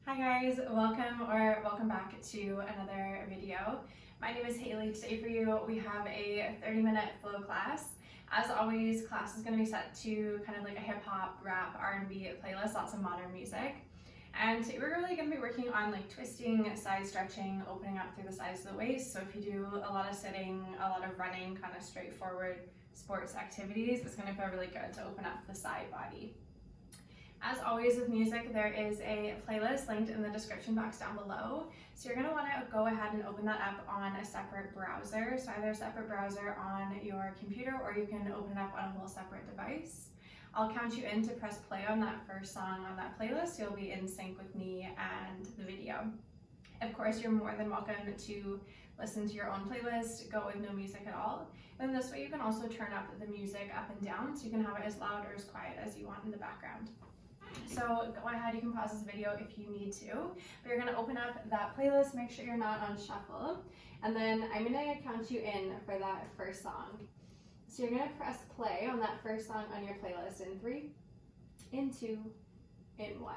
Hi guys, welcome back to another video. My name is Haley. Today for you we have a 30-minute flow class. As always, class is going to be set to kind of like a hip-hop, rap, R&B playlist, lots of modern music. And today we're really going to be working on like twisting, side stretching, opening up through the sides of the waist. So if you do a lot of sitting, a lot of running, kind of straightforward sports activities, it's going to feel really good to open up the side body. As always with music, there is a playlist linked in the description box down below. So you're going to want to go ahead and open that up on a separate browser. So either a separate browser on your computer or you can open it up on a whole separate device. I'll count you in to press play on that first song on that playlist. You'll be in sync with me and the video. Of course, you're more than welcome to listen to your own playlist, go with no music at all. And this way you can also turn up the music up and down so you can have it as loud or as quiet as you want in the background. So go ahead, you can pause this video if you need to, but you're going to open up that playlist, make sure you're not on shuffle, and then I'm going to count you in for that first song. So you're going to press play on that first song on your playlist in 3, in 2, in 1.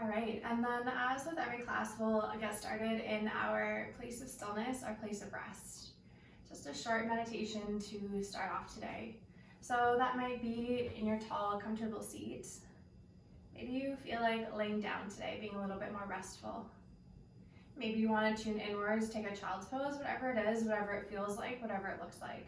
All right, and then as with every class, we'll get started in our place of stillness, our place of rest. Just a short meditation to start off today. So that might be in your tall, comfortable seat. Maybe you feel like laying down today, being a little bit more restful. Maybe you want to tune inwards, take a child's pose, whatever it is, whatever it feels like, whatever it looks like.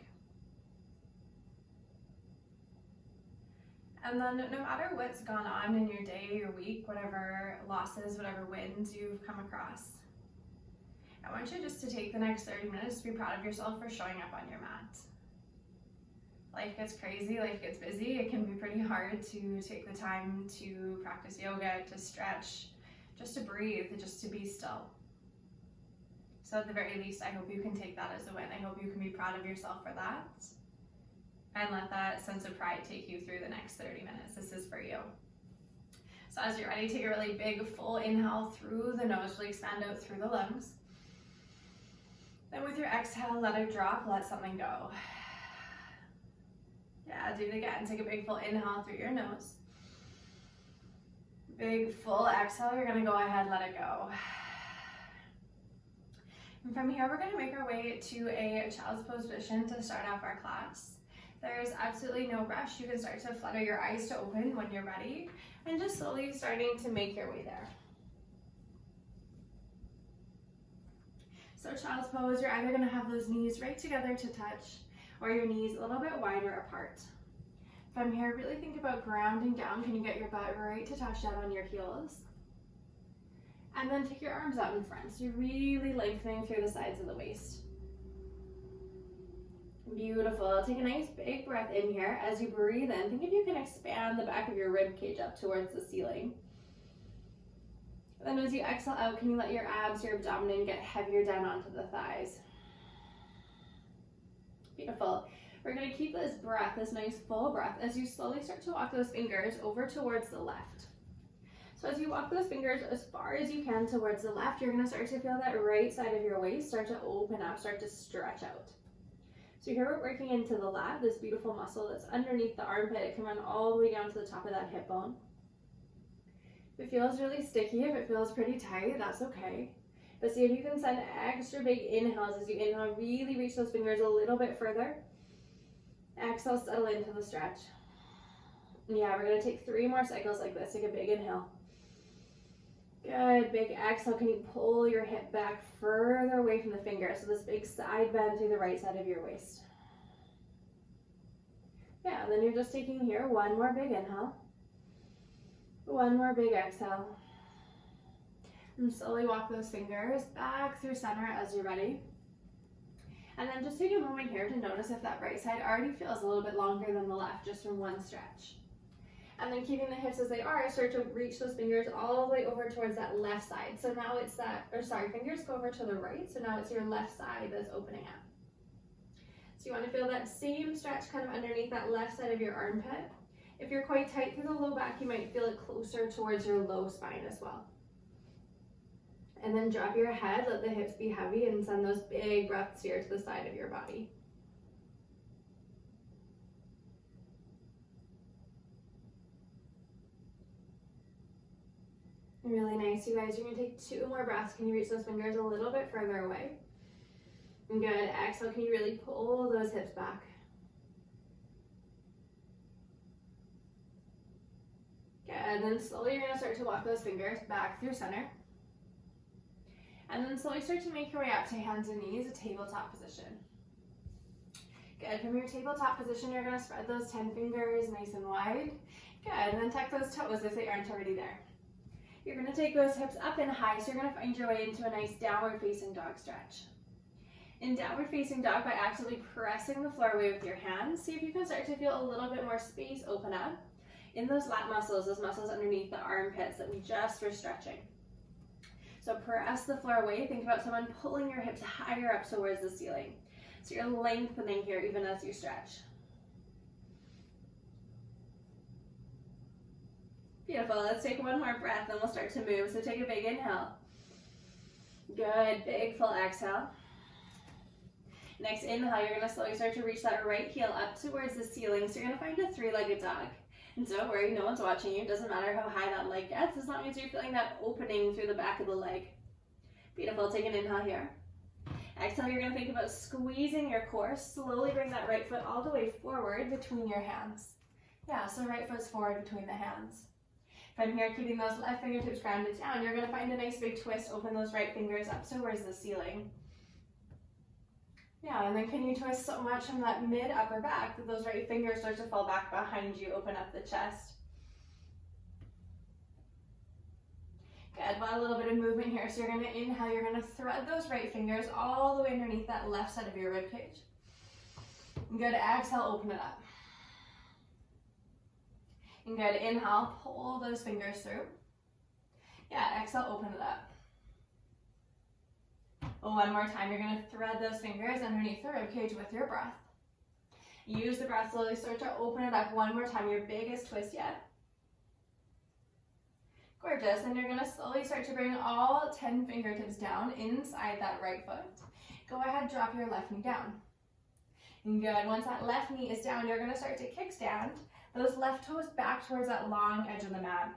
And then no matter what's gone on in your day, your week, whatever losses, whatever wins you've come across, I want you just to take the next 30 minutes to be proud of yourself for showing up on your mat. Life gets crazy, life gets busy. It can be pretty hard to take the time to practice yoga, to stretch, just to breathe, just to be still. So at the very least, I hope you can take that as a win. I hope you can be proud of yourself for that and let that sense of pride take you through the next 30 minutes. This is for you. So as you're ready, take a really big full inhale through the nose, really expand out through the lungs. Then with your exhale, let it drop, let something go. Yeah, do it again. Take a big full inhale through your nose. Big full exhale, you're gonna go ahead, let it go. And from here, we're gonna make our way to a child's pose position to start off our class. There's absolutely no rush. You can start to flutter your eyes to open when you're ready and just slowly starting to make your way there. So child's pose, you're either gonna have those knees right together to touch or your knees a little bit wider apart. From here, really think about grounding down. Can you get your butt right to touch down on your heels? And then take your arms out in front. So you're really lengthening through the sides of the waist. Beautiful. Take a nice big breath in here. As you breathe in, think if you can expand the back of your rib cage up towards the ceiling. Then as you exhale out, can you let your abs, your abdomen get heavier down onto the thighs? Beautiful. We're going to keep this breath, this nice full breath, as you slowly start to walk those fingers over towards the left. So as you walk those fingers as far as you can towards the left, you're going to start to feel that right side of your waist start to open up, start to stretch out. So here we're working into the lat, this beautiful muscle that's underneath the armpit. It can run all the way down to the top of that hip bone. If it feels really sticky, if it feels pretty tight, that's okay. But see if you can send extra big inhales as you inhale, really reach those fingers a little bit further. Exhale, settle into the stretch. Yeah, we're gonna take 3 more cycles like this. Take a big inhale. Good, big exhale. Can you pull your hip back further away from the finger? So this big side bend through the right side of your waist. Yeah, and then you're just taking here 1 more big inhale. 1 more big exhale. And slowly walk those fingers back through center as you're ready. And then just take a moment here to notice if that right side already feels a little bit longer than the left, just from one stretch. And then keeping the hips as they are, start to reach those fingers all the way over towards that left side. So now it's fingers go over to the right, so now it's your left side that's opening up. So you want to feel that same stretch kind of underneath that left side of your armpit. If you're quite tight through the low back, you might feel it closer towards your low spine as well. And then drop your head, let the hips be heavy, and send those big breaths here to the side of your body. Really nice, you guys. You're gonna take 2 more breaths. Can you reach those fingers a little bit further away? And good. Exhale, can you really pull those hips back? Good. And then slowly you're gonna start to walk those fingers back through center. And then slowly start to make your way up to hands and knees, a tabletop position. Good. From your tabletop position, you're gonna spread those 10 fingers nice and wide. Good. And then tuck those toes if they aren't already there. You're gonna take those hips up and high, so you're gonna find your way into a nice downward facing dog stretch. In downward facing dog, by actively pressing the floor away with your hands, see if you can start to feel a little bit more space open up in those lat muscles, those muscles underneath the armpits that we just were stretching. So press the floor away. Think about someone pulling your hips higher up towards the ceiling. So you're lengthening here even as you stretch. Beautiful. Let's take one more breath, then we'll start to move. So take a big inhale. Good. Big full exhale. Next inhale, you're going to slowly start to reach that right heel up towards the ceiling. So you're going to find a 3-legged dog. And don't worry, no one's watching you. It doesn't matter how high that leg gets, as long as you're feeling that opening through the back of the leg. Beautiful. Take an inhale here. Exhale, you're going to think about squeezing your core. Slowly bring that right foot all the way forward between your hands. Yeah, so right foot's forward between the hands. From here, keeping those left fingertips grounded down, you're going to find a nice big twist. Open those right fingers up towards the ceiling. Yeah, and then can you twist so much from that mid-upper back that those right fingers start to fall back behind you, open up the chest. Good, a little bit of movement here. So you're going to inhale, you're going to thread those right fingers all the way underneath that left side of your rib cage. Good, exhale, open it up. And good, inhale, pull those fingers through. Yeah, exhale, open it up. One more time, you're going to thread those fingers underneath the ribcage with your breath. Use the breath, slowly start to open it up one more time, your biggest twist yet. Gorgeous, and you're going to slowly start to bring all 10 fingertips down inside that right foot. Go ahead, drop your left knee down. And good, once that left knee is down, you're going to start to kickstand those left toes back towards that long edge of the mat.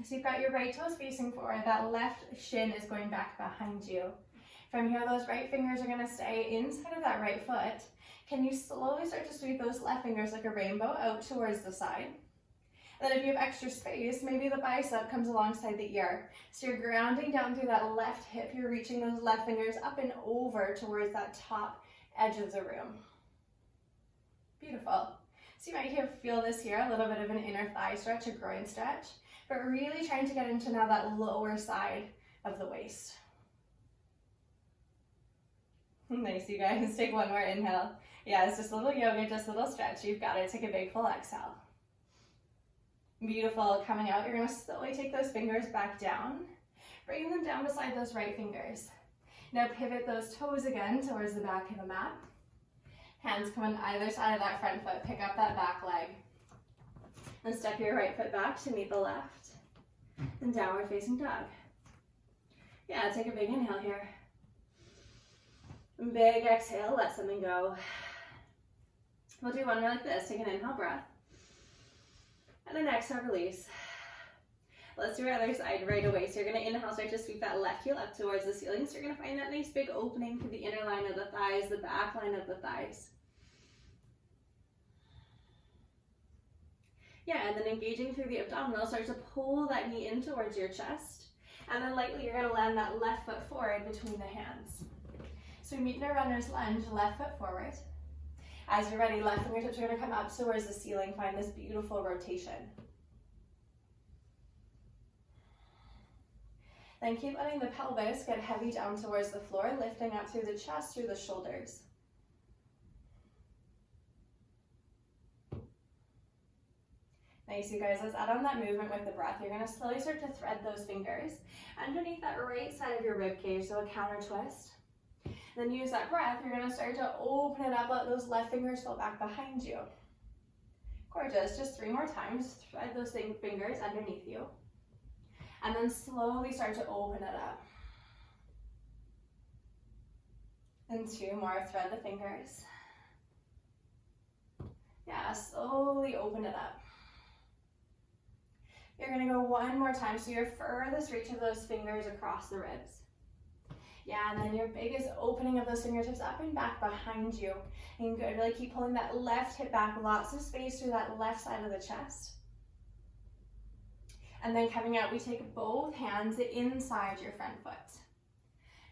So you've got your right toes facing forward, that left shin is going back behind you. From here, those right fingers are going to stay inside of that right foot. Can you slowly start to sweep those left fingers like a rainbow out towards the side? And then if you have extra space, maybe the bicep comes alongside the ear. So you're grounding down through that left hip. You're reaching those left fingers up and over towards that top edge of the room. Beautiful. So you might feel this here, a little bit of an inner thigh stretch, a groin stretch, but really trying to get into now that lower side of the waist. Nice, you guys. Take one more inhale. Yeah, it's just a little yoga, just a little stretch. You've got it. Take a big full exhale. Beautiful. Coming out, you're going to slowly take those fingers back down. Bring them down beside those right fingers. Now pivot those toes again towards the back of the mat. Hands come on either side of that front foot. Pick up that back leg. And step your right foot back to meet the left. And downward facing dog. Yeah, take a big inhale here. Big exhale, let something go. We'll do one more like this. Take an inhale breath. And an exhale, release. Let's do our other side right away. So you're going to inhale, start to sweep that left heel up towards the ceiling. So you're going to find that nice big opening through the inner line of the thighs, the back line of the thighs. Yeah, and then engaging through the abdominal, start to pull that knee in towards your chest. And then lightly, you're going to land that left foot forward between the hands. So we meet in a runner's lunge, left foot forward. As you're ready, left fingertips are going to come up towards the ceiling. Find this beautiful rotation. Then keep letting the pelvis get heavy down towards the floor, lifting up through the chest, through the shoulders. Nice, you guys. Let's add on that movement with the breath. You're going to slowly start to thread those fingers underneath that right side of your rib cage, so a counter twist. Then use that breath, you're going to start to open it up, let those left fingers fall back behind you. Gorgeous, just 3 more times, thread those fingers underneath you. And then slowly start to open it up. And 2 more, thread the fingers. Yeah, slowly open it up. You're gonna go one more time, so your furthest reach of those fingers across the ribs. Yeah, and then your biggest opening of those fingertips up and back behind you. And good, really keep pulling that left hip back, lots of space through that left side of the chest. And then coming out, we take both hands inside your front foot.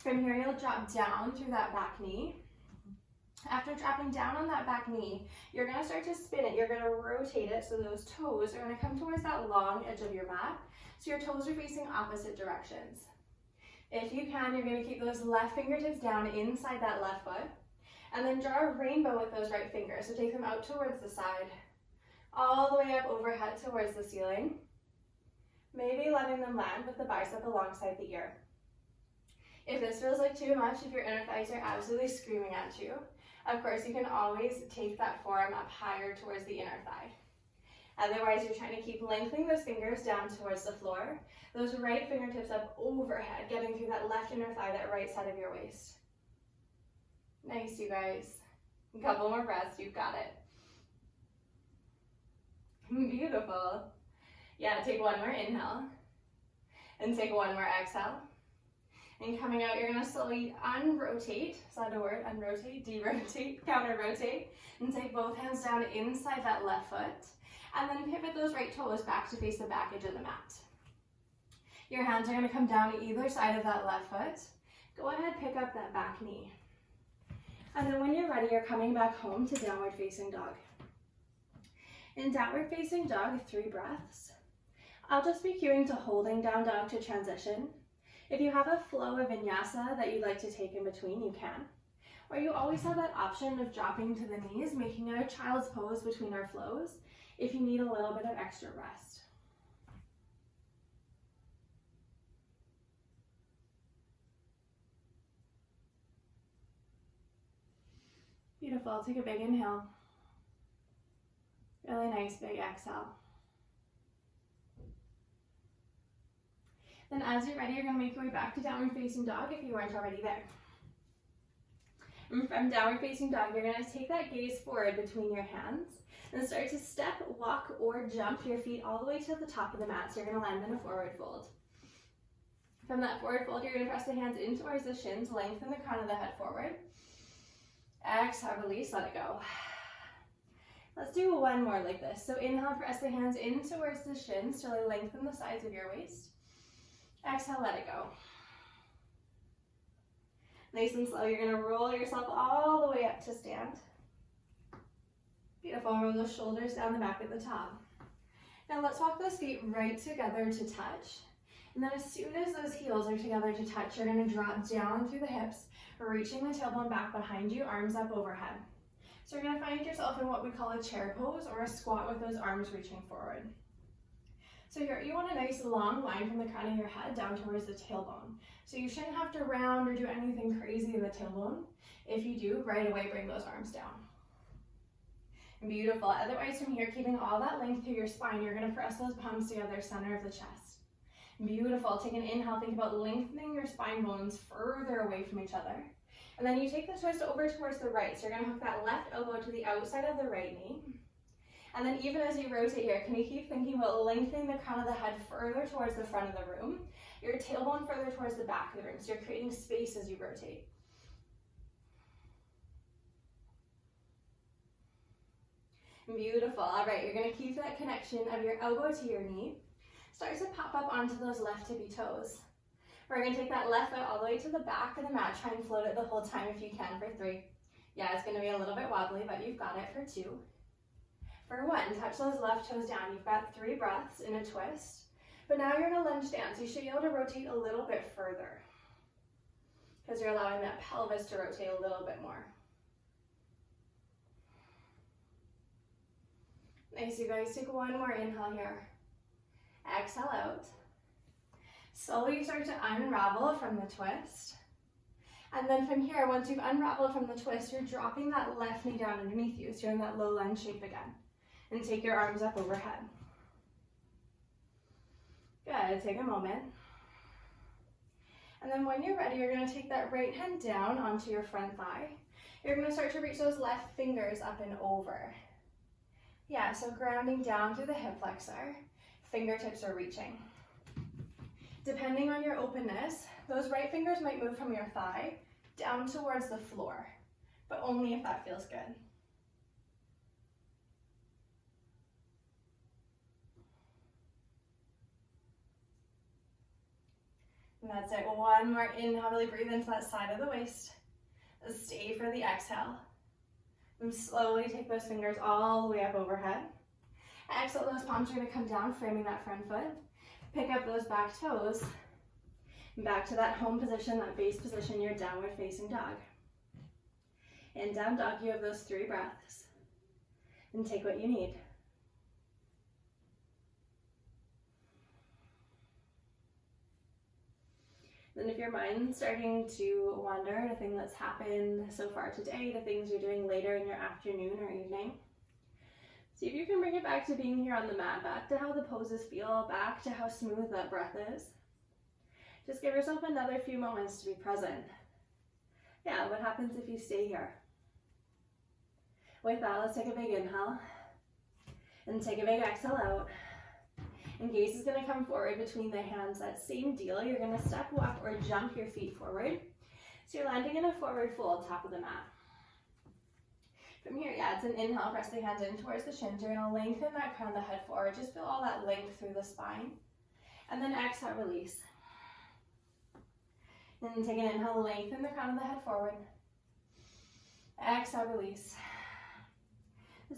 From here, you'll drop down through that back knee. After dropping down on that back knee, you're gonna start to spin it. You're gonna rotate it so those toes are gonna come towards that long edge of your mat. So your toes are facing opposite directions. If you can, you're gonna keep those left fingertips down inside that left foot. And then draw a rainbow with those right fingers. So take them out towards the side, all the way up overhead towards the ceiling. Maybe letting them land with the bicep alongside the ear. If this feels like too much, if your inner thighs are absolutely screaming at you, of course you can always take that forearm up higher towards the inner thigh. Otherwise, you're trying to keep lengthening those fingers down towards the floor. Those right fingertips up overhead, getting through that left inner thigh, that right side of your waist. Nice, you guys. A couple more breaths, you've got it. Beautiful. Yeah, take one more inhale. And take one more exhale. And coming out, you're gonna slowly unrotate. Is that a word? Unrotate, derotate, counter-rotate. And take both hands down inside that left foot. And then pivot those right toes back to face the back edge of the mat. Your hands are gonna come down either side of that left foot. Go ahead, pick up that back knee. And then when you're ready, you're coming back home to downward facing dog. In downward facing dog, 3 breaths. I'll just be cueing to holding down dog to transition. If you have a flow of vinyasa that you'd like to take in between, you can. Or you always have that option of dropping to the knees, making it a child's pose between our flows, if you need a little bit of extra rest. Beautiful, take a big inhale. Really nice big exhale. Then as you're ready, you're gonna make your way back to downward facing dog if you weren't already there. And from downward facing dog, you're gonna take that gaze forward between your hands and start to step, walk, or jump your feet all the way to the top of the mat. So you're gonna land in a forward fold. From that forward fold, you're gonna press the hands in towards the shins, lengthen the crown of the head forward. Exhale, release, let it go. Let's do one more like this. So inhale, press the hands in towards the shins to really lengthen the sides of your waist. Exhale, let it go. Nice and slow, you're gonna roll yourself all the way up to stand. Beautiful, roll those shoulders down the back at the top. Now let's walk those feet right together to touch. And then as soon as those heels are together to touch, you're gonna drop down through the hips, reaching the tailbone back behind you, arms up overhead. So you're gonna find yourself in what we call a chair pose or a squat with those arms reaching forward. So here, you want a nice long line from the crown of your head down towards the tailbone. So you shouldn't have to round or do anything crazy in the tailbone. If you do, right away, bring those arms down. Beautiful. Otherwise, from here, keeping all that length through your spine, you're gonna press those palms together, center of the chest. Beautiful. Take an inhale, think about lengthening your spine bones further away from each other. And then you take the twist over towards the right. So you're gonna hook that left elbow to the outside of the right knee. And then even as you rotate here, can you keep thinking about lengthening the crown of the head further towards the front of the room, your tailbone further towards the back of the room, so you're creating space as you rotate. Beautiful, all right, you're gonna keep that connection of your elbow to your knee. Start to pop up onto those left tippy toes. We're gonna take that left foot all the way to the back of the mat, try and float it the whole time if you can for 3. Yeah, it's gonna be a little bit wobbly, but you've got it for 2. For 1, touch those left toes down. You've got 3 breaths in a twist. But now you're in a lunge stance. You should be able to rotate a little bit further because you're allowing that pelvis to rotate a little bit more. Nice, you guys. Take one more inhale here. Exhale out. Slowly start to unravel from the twist. And then from here, once you've unraveled from the twist, you're dropping that left knee down underneath you. So you're in that low lunge shape again. And take your arms up overhead. Good, take a moment. And then when you're ready, you're gonna take that right hand down onto your front thigh. You're gonna start to reach those left fingers up and over. Yeah, so grounding down through the hip flexor. fingertips are reaching. Depending on your openness, those right fingers might move from your thigh down towards the floor, but only if that feels good. And that's it. One more inhale, really breathe into that side of the waist. Stay for the exhale. And slowly take those fingers all the way up overhead. Exhale, those palms are going to come down, framing that front foot. Pick up those back toes. Back to that home position, that base position, your downward facing dog. In down dog, you have those 3 breaths. And take what you need. Then if your mind's starting to wander to things that's happened so far today, to things you're doing later in your afternoon or evening, see if you can bring it back to being here on the mat, back to how the poses feel, back to how smooth that breath is. Just give yourself another few moments to be present. Yeah, what happens if you stay here? With that, let's take a big inhale and take a big exhale out. And gaze is going to come forward between the hands. That same deal, you're going to step, walk, or jump your feet forward. So you're landing in a forward fold, top of the mat. From here, yeah, it's an inhale, press the hands in towards the shins. You're going to lengthen that crown of the head forward. Just feel all that length through the spine. And then exhale, release. Then take an inhale, lengthen the crown of the head forward. Exhale, release.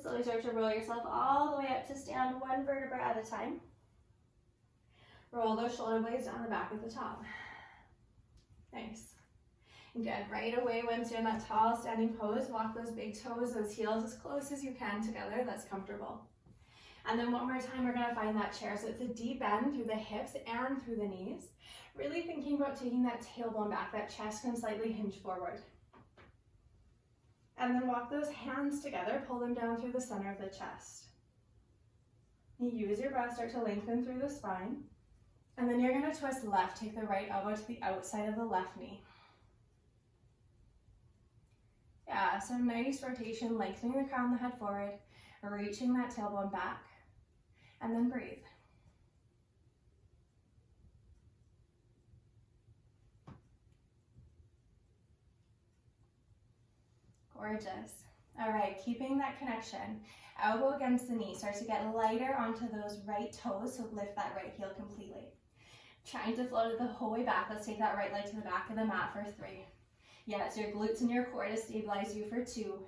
Slowly start to roll yourself all the way up to stand, 1 vertebra at a time. Roll those shoulder blades down the back of the top. Nice. And good. Right away, once you're in that tall standing pose, walk those big toes, those heels as close as you can together. That's comfortable. And then one more time, we're going to find that chair. So it's a deep bend through the hips and through the knees. Really thinking about taking that tailbone back. That chest can slightly hinge forward. And then walk those hands together. Pull them down through the center of the chest. Use your breath, start to lengthen through the spine. And then you're going to twist left. Take the right elbow to the outside of the left knee. Yeah, so nice rotation, lengthening the crown of the head forward, reaching that tailbone back, and then breathe. Gorgeous. All right, keeping that connection. Elbow against the knee. Start to get lighter onto those right toes, so lift that right heel completely. Trying to float it the whole way back. Let's take that right leg to the back of the mat for 3. Yes, your glutes and your core to stabilize you for 2.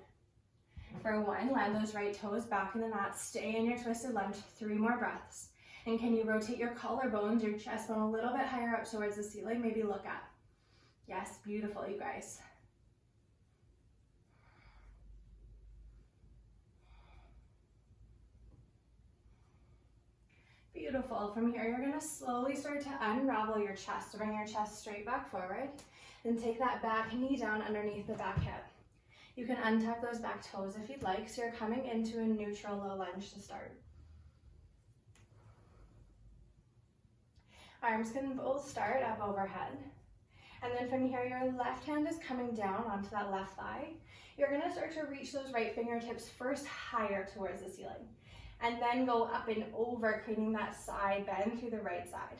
For 1, land those right toes back in the mat. Stay in your twisted lunge. 3 more breaths. And can you rotate your collarbones, your chest bone a little bit higher up towards the ceiling? Maybe look up. Yes, beautiful, you guys. Beautiful. From here, you're going to slowly start to unravel your chest. So bring your chest straight back forward. Then take that back knee down underneath the back hip. You can untuck those back toes if you'd like. So you're coming into a neutral low lunge to start. Arms can both start up overhead. And then from here, your left hand is coming down onto that left thigh. You're going to start to reach those right fingertips first higher towards the ceiling. And then go up and over, creating that side bend through the right side.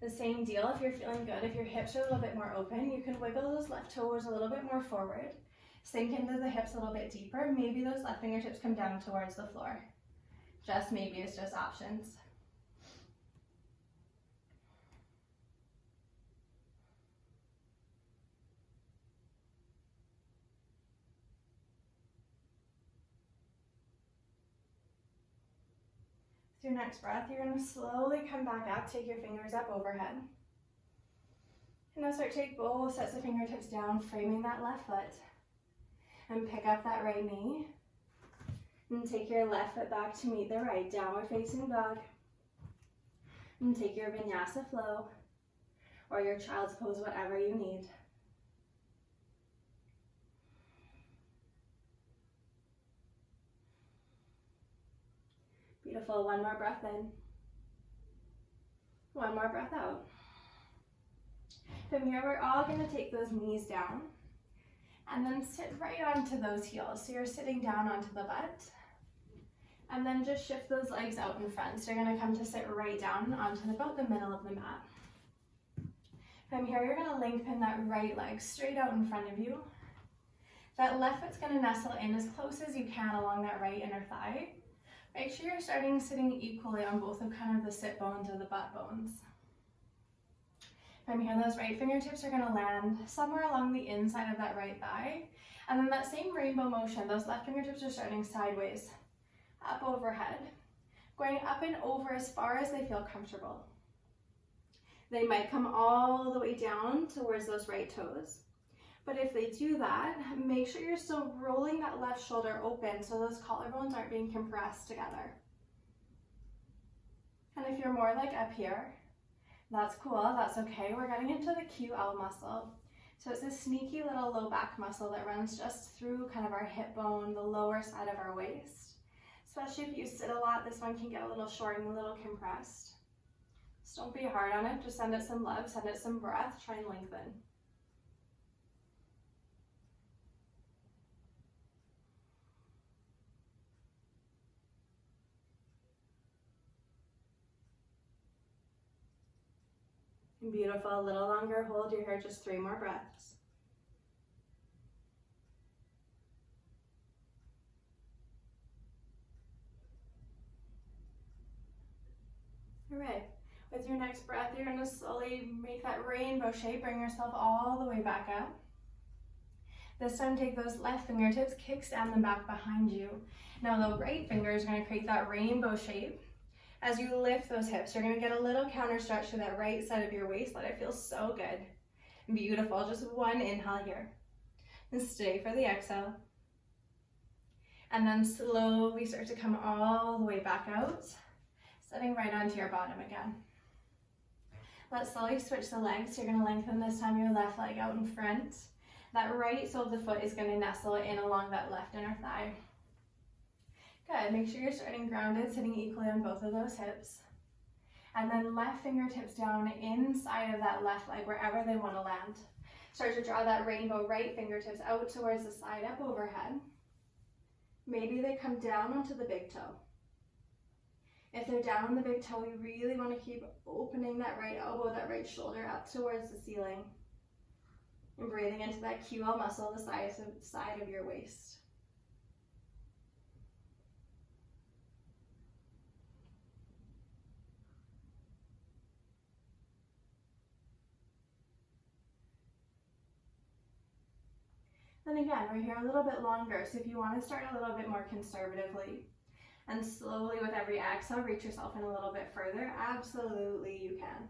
The same deal if you're feeling good. If your hips are a little bit more open, you can wiggle those left toes a little bit more forward. Sink into the hips a little bit deeper. Maybe those left fingertips come down towards the floor. Just maybe, it's just options. Your next breath, you're going to slowly come back up, take your fingers up overhead. And now start to take both sets of fingertips down, framing that left foot. And pick up that right knee. And take your left foot back to meet the right, downward facing dog. And take your vinyasa flow, or your child's pose, whatever you need. Beautiful. 1 more breath in. 1 more breath out. From here, we're all going to take those knees down and then sit right onto those heels. So you're sitting down onto the butt And then just shift those legs out in front. So you're gonna come to sit right down onto about the middle of the mat. From here, you're gonna lengthen that right leg straight out in front of you. That left foot's gonna nestle in as close as you can along that right inner thigh. Make sure you're starting sitting equally on both of kind of the sit bones or the butt bones. From here, those right fingertips are gonna land somewhere along the inside of that right thigh. And then that same rainbow motion, those left fingertips are starting sideways, up overhead, going up and over as far as they feel comfortable. They might come all the way down towards those right toes. But if they do that, make sure you're still rolling that left shoulder open so those collarbones aren't being compressed together. And if you're more like up here, that's cool, that's okay. We're getting into the QL muscle. So it's a sneaky little low back muscle that runs just through kind of our hip bone, the lower side of our waist. Especially if you sit a lot, this one can get a little short and a little compressed. So don't be hard on it, just send it some love, send it some breath, try and lengthen. Beautiful, a little longer hold. You're here just 3 more breaths. All right, with your next breath, you're gonna slowly make that rainbow shape, bring yourself all the way back up. This time, take those left fingertips, kickstand them back behind you. Now the right finger is gonna create that rainbow shape. As you lift those hips, you're gonna get a little counter stretch to that right side of your waist. Let it feel so good. Beautiful, just one inhale here. And stay for the exhale. And then slowly start to come all the way back out, sitting right onto your bottom again. Let's slowly switch the legs. You're gonna lengthen this time your left leg out in front. That right sole of the foot is gonna nestle in along that left inner thigh. Good, make sure you're starting grounded, sitting equally on both of those hips. And then left fingertips down inside of that left leg, wherever they want to land. Start to draw that rainbow right fingertips out towards the side, up overhead. Maybe they come down onto the big toe. If they're down on the big toe, you really want to keep opening that right elbow, that right shoulder up towards the ceiling. And breathing into that QL muscle, the side of your waist. And again, we're here a little bit longer, so if you want to start a little bit more conservatively and slowly with every exhale, reach yourself in a little bit further, absolutely you can.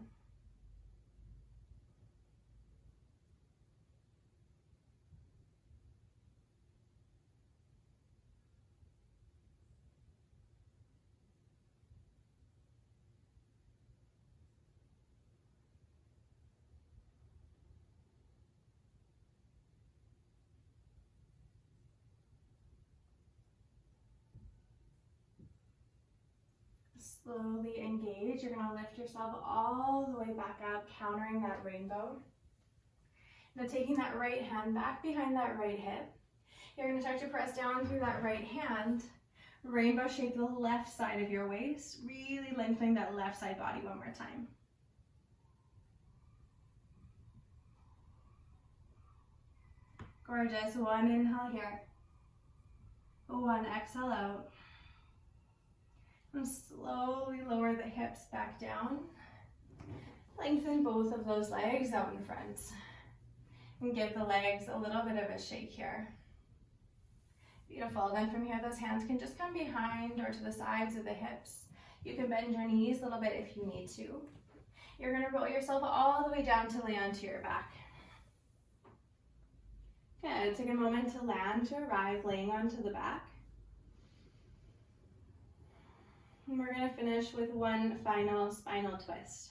Slowly engage. You're going to lift yourself all the way back up, countering that rainbow. Now taking that right hand back behind that right hip, you're going to start to press down through that right hand, rainbow shape the left side of your waist, really lengthening that left side body one more time. Gorgeous. One inhale here. One exhale out. And slowly lower the hips back down. Lengthen both of those legs out in front. And give the legs a little bit of a shake here. Beautiful. Then from here, those hands can just come behind or to the sides of the hips. You can bend your knees a little bit if you need to. You're going to roll yourself all the way down to lay onto your back. Good. Take a moment to land, to arrive, laying onto the back. And we're going to finish with one final spinal twist.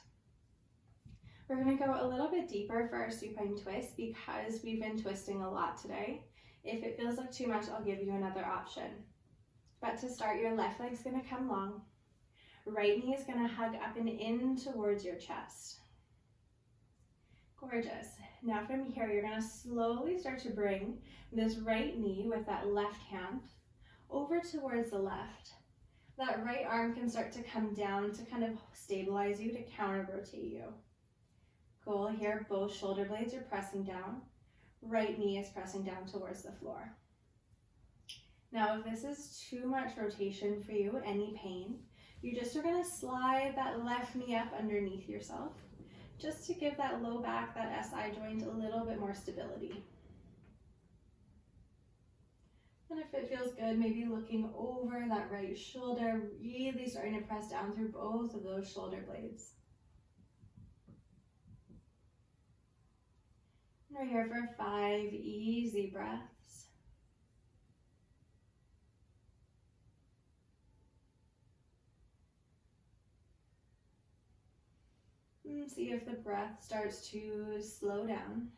We're going to go a little bit deeper for our supine twist because we've been twisting a lot today. If it feels like too much, I'll give you another option. But to start, your left leg's going to come long. Right knee is going to hug up and in towards your chest. Gorgeous. Now from here, you're going to slowly start to bring this right knee with that left hand over towards the left. that right arm can start to come down to kind of stabilize you, to counter rotate you. Goal here, both shoulder blades are pressing down. Right knee is pressing down towards the floor. Now, if this is too much rotation for you, any pain, you just are going to slide that left knee up underneath yourself, just to give that low back, that SI joint, a little bit more stability. And if it feels good, maybe looking over that right shoulder, really starting to press down through both of those shoulder blades. And we're here for 5 easy breaths. And see if the breath starts to slow down.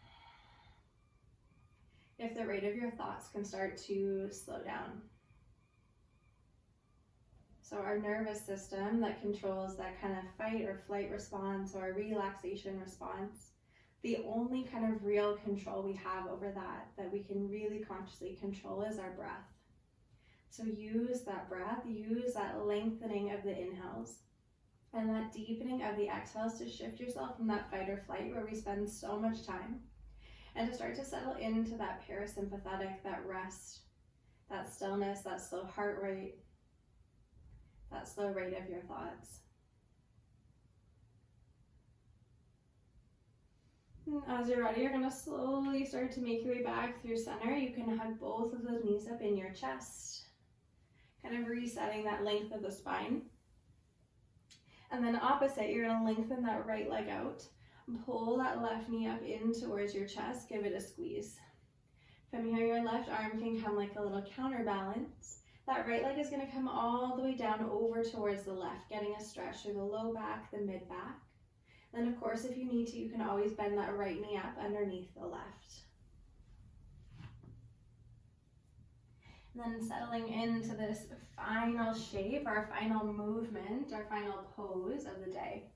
If the rate of your thoughts can start to slow down. So our nervous system that controls that kind of fight or flight response or relaxation response, the only kind of real control we have over that we can really consciously control, is our breath. So use that breath, use that lengthening of the inhales and that deepening of the exhales to shift yourself from that fight or flight where we spend so much time, and to start to settle into that parasympathetic, that rest, that stillness, that slow heart rate, that slow rate of your thoughts. And as you're ready, you're going to slowly start to make your way back through center. You can hug both of those knees up in your chest, kind of resetting that length of the spine. And then opposite, you're going to lengthen that right leg out. Pull that left knee up in towards your chest, give it a squeeze. From here, your left arm can come like a little counterbalance. That right leg is going to come all the way down over towards the left, getting a stretch through the low back, the mid back. Then of course, if you need to, you can always bend that right knee up underneath the left. And then settling into this final shape, our final movement, our final pose of the day.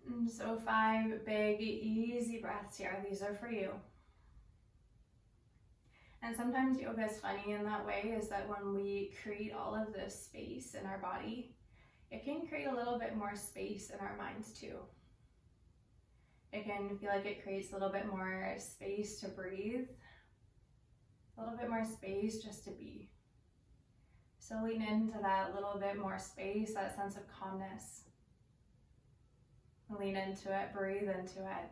And so 5 big, easy breaths here. These are for you. And sometimes yoga is funny in that way, is that when we create all of this space in our body, it can create a little bit more space in our minds too. It can feel like it creates a little bit more space to breathe, a little bit more space just to be. So lean into that little bit more space, that sense of calmness. Lean into it, breathe into it.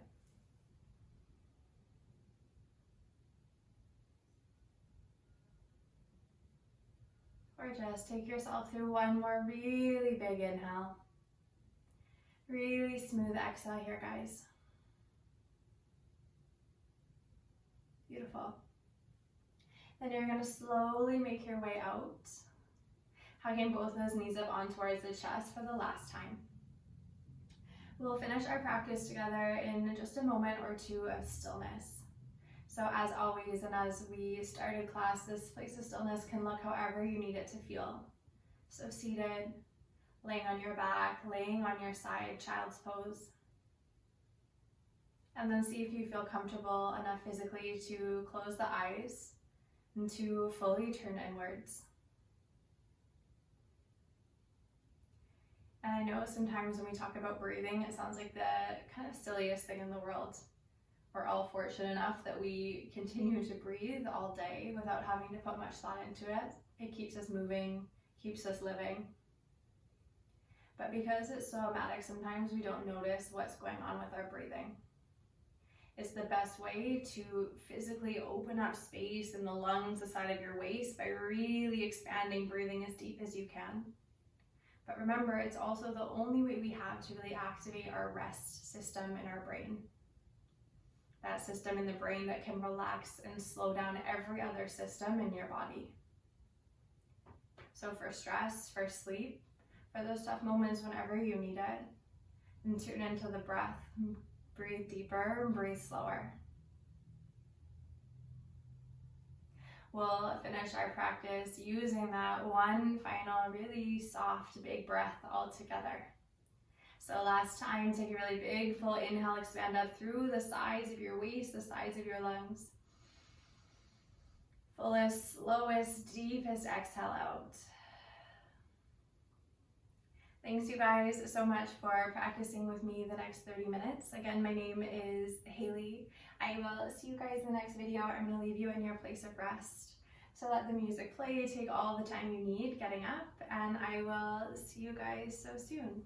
Or just take yourself through one more really big inhale. Really smooth exhale here, guys. Beautiful. Then you're going to slowly make your way out, hugging both those knees up on towards the chest for the last time. We'll finish our practice together in just a moment or two of stillness. So as always, and as we started class, this place of stillness can look however you need it to feel. So seated, laying on your back, laying on your side, child's pose. And then see if you feel comfortable enough physically to close the eyes and to fully turn inwards. And I know sometimes when we talk about breathing, it sounds like the kind of silliest thing in the world. We're all fortunate enough that we continue to breathe all day without having to put much thought into it. It keeps us moving, keeps us living. But because it's so automatic, sometimes we don't notice what's going on with our breathing. It's the best way to physically open up space in the lungs, the side of your waist, by really expanding, breathing as deep as you can. But remember, it's also the only way we have to really activate our rest system in our brain. That system in the brain that can relax and slow down every other system in your body. So for stress, for sleep, for those tough moments whenever you need it, and tune into the breath. Breathe deeper and breathe slower. We'll finish our practice using that one final really soft big breath all together. So last time, take a really big full inhale, expand up through the sides of your waist, the sides of your lungs. Fullest, slowest, deepest exhale out. Thanks you guys so much for practicing with me the next 30 minutes. Again, my name is Haley. I will see you guys in the next video. I'm going to leave you in your place of rest. So let the music play, take all the time you need getting up, and I will see you guys so soon.